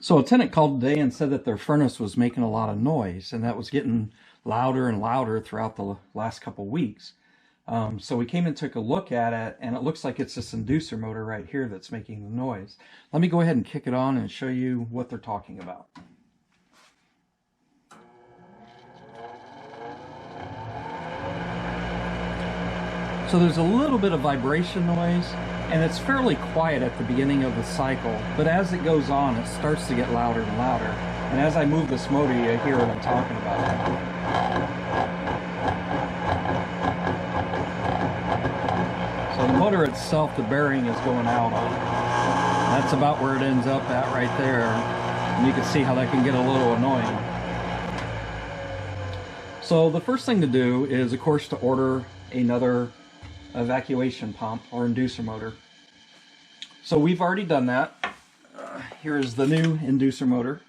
So a tenant called today and said that their furnace was making a lot of noise, and that was getting louder and louder throughout the last couple weeks. So we came and took a look at it, and it looks like it's this inducer motor right here that's making the noise. Let me go ahead and kick it on and show you what they're talking about. So there's a little bit of vibration noise, and it's fairly quiet at the beginning of the cycle, but as it goes on, it starts to get louder and louder. And as I move this motor, you hear what I'm talking about. So the motor itself, the bearing is going out on. That's about where it ends up at right there. And you can see how that can get a little annoying. So the first thing to do is, of course, to order another evacuation pump or inducer motor. So we've already done that. Here's the new inducer motor.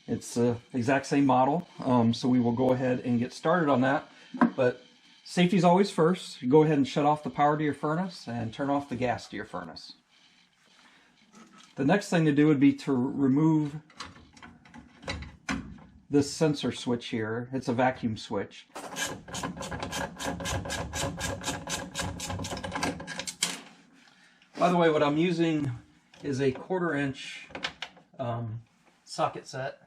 It's the exact same model, so we will go ahead and get started on that. But safety is always first. You go ahead and shut off the power to your furnace and turn off the gas to your furnace. The next thing to do would be to remove this sensor switch here. It's a vacuum switch. By the way, what I'm using is a 1/4-inch socket set,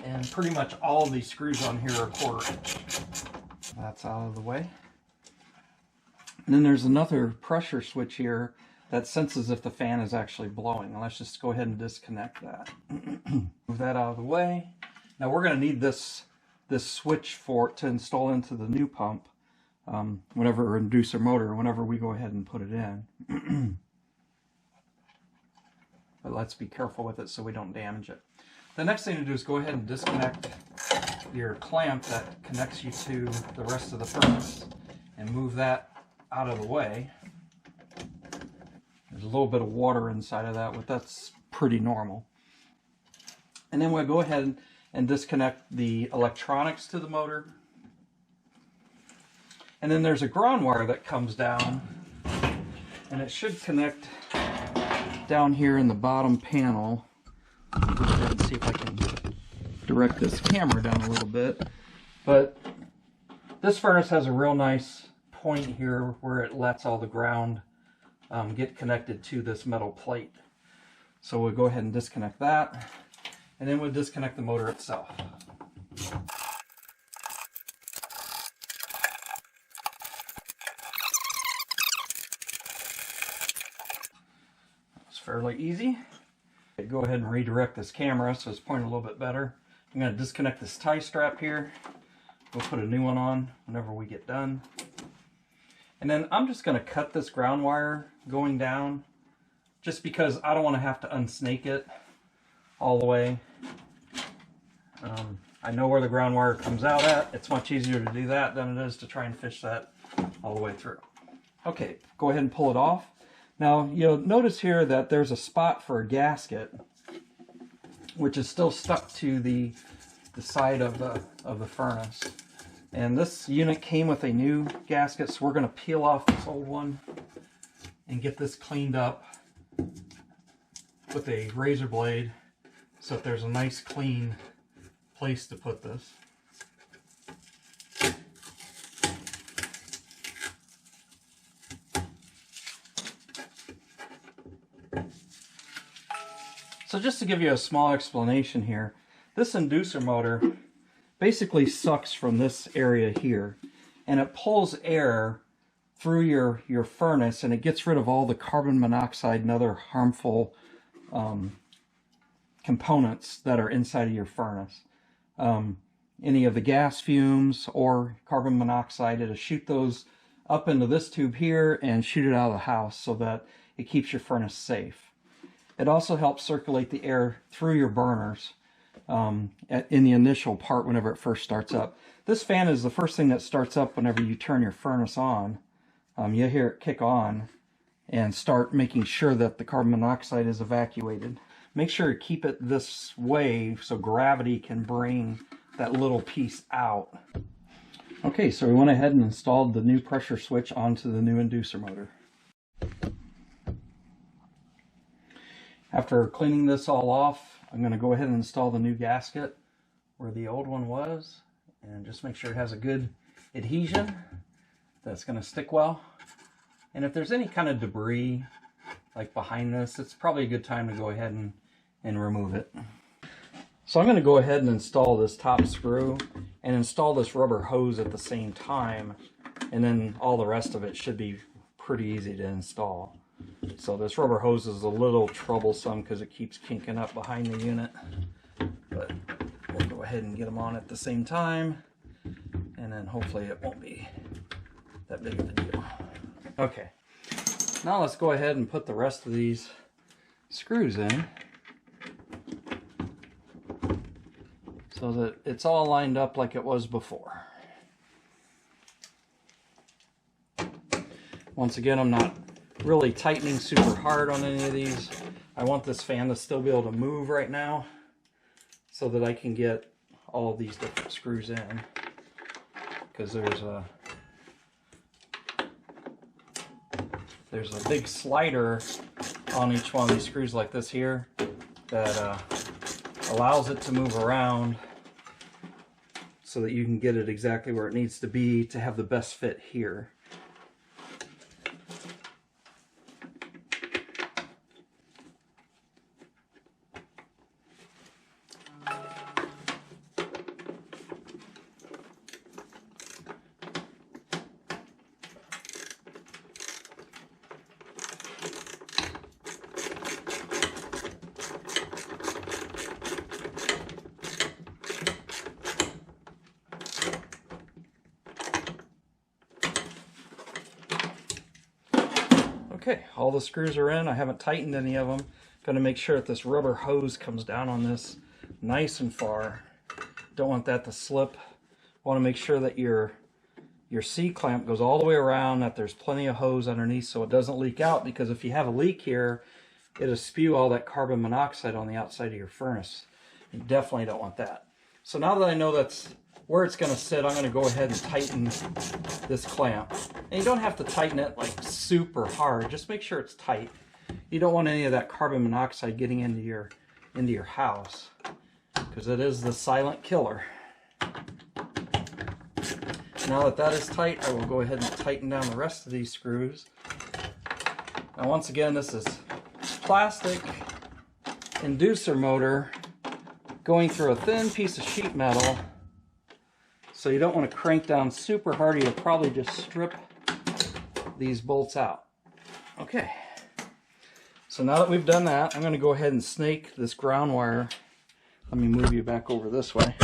and pretty much all of these screws on here are 1/4-inch. That's out of the way. And then there's another pressure switch here that senses if the fan is actually blowing. And let's just go ahead and disconnect that. Move that out of the way. Now we're going to need this switch to install into the new pump. Whenever inducer motor, whenever we go ahead and put it in. But let's be careful with it so we don't damage it. The next thing to do is go ahead and disconnect your clamp that connects you to the rest of the furnace and move that out of the way. There's a little bit of water inside of that, but that's pretty normal. And then we'll go ahead and disconnect the electronics to the motor. And then there's a ground wire that comes down, and it should connect down here in the bottom panel. Let me go ahead and see if I can direct this camera down a little bit. But this furnace has a real nice point here where it lets all the ground get connected to this metal plate. So we'll go ahead and disconnect that, and then we'll disconnect the motor itself. Fairly easy. Okay, go ahead and redirect this camera so it's pointing a little bit better. I'm going to disconnect this tie strap here. We'll put a new one on whenever we get done. And then I'm just going to cut this ground wire going down, just because I don't want to have to unsnake it all the way. I know where the ground wire comes out at. It's much easier to do that than it is to try and fish that all the way through. Okay, go ahead and pull it off. Now, you'll notice here that there's a spot for a gasket, which is still stuck to the side of the furnace. And this unit came with a new gasket, so we're going to peel off this old one and get this cleaned up with a razor blade so that there's a nice clean place to put this. So just to give you a small explanation here, this inducer motor basically sucks from this area here, and it pulls air through your furnace, and it gets rid of all the carbon monoxide and other harmful components that are inside of your furnace. Any of the gas fumes or carbon monoxide, it'll shoot those up into this tube here and shoot it out of the house so that it keeps your furnace safe. It also helps circulate the air through your burners in the initial part whenever it first starts up. This fan is the first thing that starts up whenever you turn your furnace on. You hear it kick on and start making sure that the carbon monoxide is evacuated. Make sure to keep it this way so gravity can bring that little piece out. Okay, so we went ahead and installed the new pressure switch onto the new inducer motor. After cleaning this all off, I'm going to go ahead and install the new gasket where the old one was, and just make sure it has a good adhesion that's going to stick well. And if there's any kind of debris like behind this, it's probably a good time to go ahead and remove it. So I'm going to go ahead and install this top screw and install this rubber hose at the same time, and then all the rest of it should be pretty easy to install. So this rubber hose is a little troublesome because it keeps kinking up behind the unit, but we'll go ahead and get them on at the same time, and then hopefully it won't be that big of a deal. Okay, now let's go ahead and put the rest of these screws in so that it's all lined up like it was before. Once again, I'm not really tightening super hard on any of these. I want this fan to still be able to move right now so that I can get all of these different screws in, because there's a big slider on each one of these screws like this here that allows it to move around so that you can get it exactly where it needs to be to have the best fit here. Okay, all the screws are in. I haven't tightened any of them. Going to make sure that this rubber hose comes down on this nice and far. Don't want that to slip. Want to make sure that your C-clamp goes all the way around, that there's plenty of hose underneath so it doesn't leak out, because if you have a leak here, it'll spew all that carbon monoxide on the outside of your furnace. You definitely don't want that. So now that I know that's where it's going to sit, I'm going to go ahead and tighten this clamp. And you don't have to tighten it like super hard, just make sure it's tight. You don't want any of that carbon monoxide getting into your house, because it is the silent killer. Now that that is tight, I will go ahead and tighten down the rest of these screws. Now once again, this is plastic inducer motor going through a thin piece of sheet metal, so you don't want to crank down super hard. You'll probably just strip these bolts out. Okay, so now that we've done that, I'm going to go ahead and snake this ground wire. Let me move you back over this way.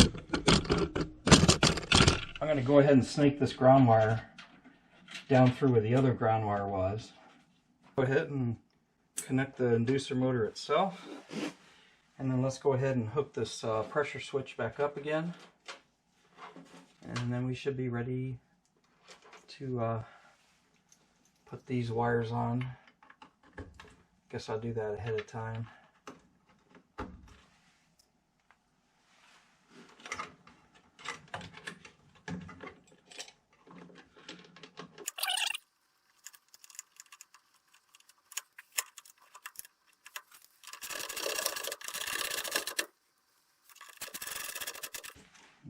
I'm going to go ahead and snake this ground wire down through where the other ground wire was. Go ahead and connect the inducer motor itself, and then let's go ahead and hook this pressure switch back up again, and then we should be ready to put these wires on. Guess I'll do that ahead of time.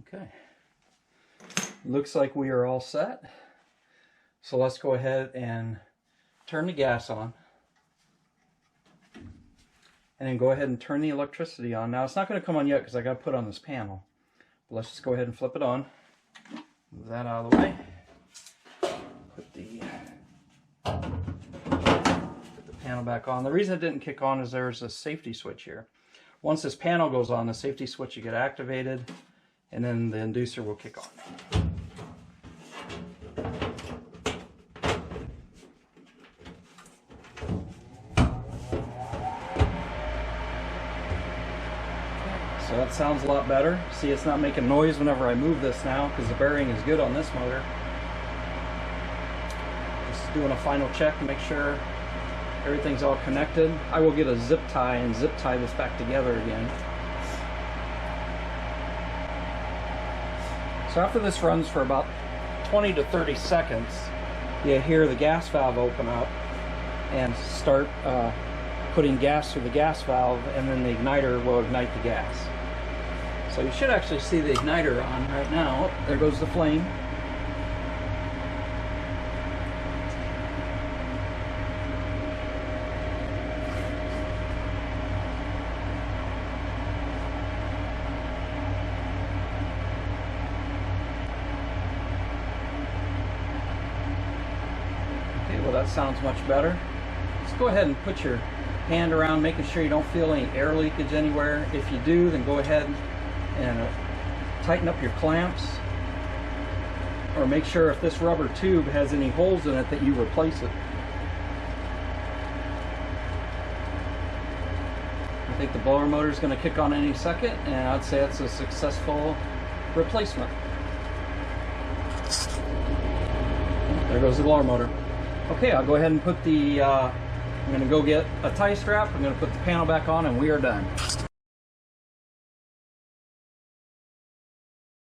Okay, looks like we are all set. So let's go ahead and turn the gas on, and then go ahead and turn the electricity on. Now it's not going to come on yet because I got to put on this panel. But let's just go ahead and flip it on. Move that out of the way. Put the panel back on. The reason it didn't kick on is there's a safety switch here. Once this panel goes on, the safety switch will get activated, and then the inducer will kick on. So that sounds a lot better. See, it's not making noise whenever I move this now because the bearing is good on this motor. Just doing a final check to make sure everything's all connected. I will get a zip tie and zip tie this back together again. So after this runs for about 20 to 30 seconds, you hear the gas valve open up and start putting gas through the gas valve, and then the igniter will ignite the gas. So you should actually see the igniter on right now. Oh, there goes the flame. Okay, well that sounds much better. Just go ahead and put your hand around, making sure you don't feel any air leakage anywhere. If you do, then go ahead and tighten up your clamps, or make sure if this rubber tube has any holes in it that you replace it. I think the blower motor is going to kick on any second, and I'd say it's a successful replacement. There goes the blower motor. Okay, I'll go ahead and put the I'm going to go get a tie strap. I'm going to put the panel back on, and we are done.